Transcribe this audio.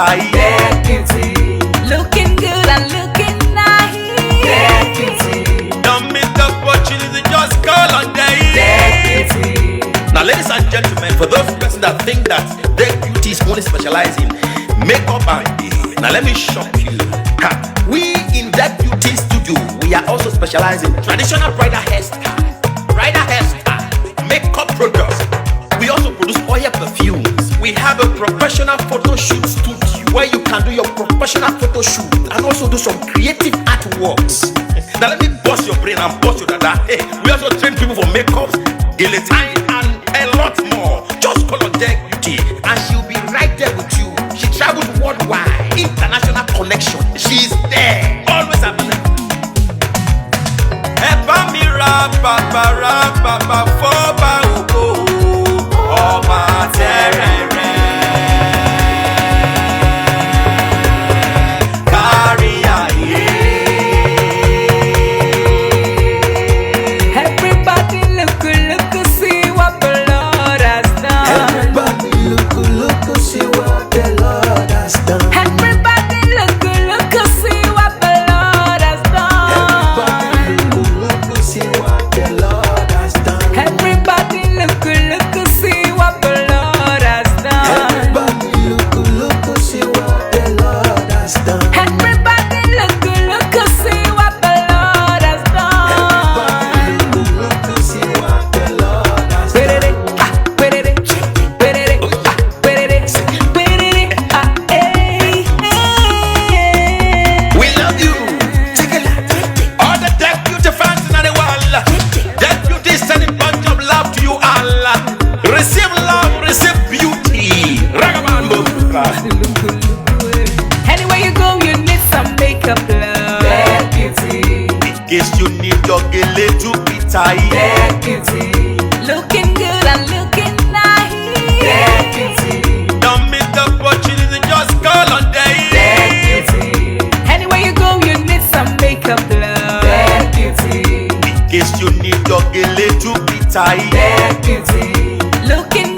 tight. Deputy, looking good and looking nice. Deputy, Don't miss the opportunity, just call on day. deputy, Now, ladies and gentlemen, for those persons that think that their beauties only specialize in makeup and hair, now let me shock you. We in that beauty studio, we are also specializing in traditional bridal hairstyle, makeup products. We also produce oil perfumes. We have a professional photo shoot studio where you can do your professional photo shoot and also do some creative artworks. Now let me bust your brain and bust your dada. Hey, we also train people for makeups, Gele and a lot more. Just call on Deck Beauty and she'll be right there with you. She travels worldwide, international connection. She's there, always available. Epa mi rapa foba uko ọba terere kárí ayé. everybody look, see what the Lord has done. Everybody look, see what the Lord has done. Everybody look, see what the Lord has done. Everybody look, see what the Lord has done. Everybody look, see what the Lord has done. Everybody look, see what the Lord has done. Everybody look, see what the Lord has done. Look, see what the Lord has Put done. it, put it, put it, put it, hey, hey. We love you. All the Deck Beauty fans in the world. Deck Beauty is sending bunch of love to you all. Receive love, receive beauty. Ragabambo. Anywhere you go, you need some makeup, love. Deputy, In case you need your Gele to be tight. deputy, looking good and looking nice. Deputy, Don't miss the opportunity, just call on day. deputy, anywhere you go, you need some makeup, love. Deputy, In case you need your Gele to be tight. deputy, looking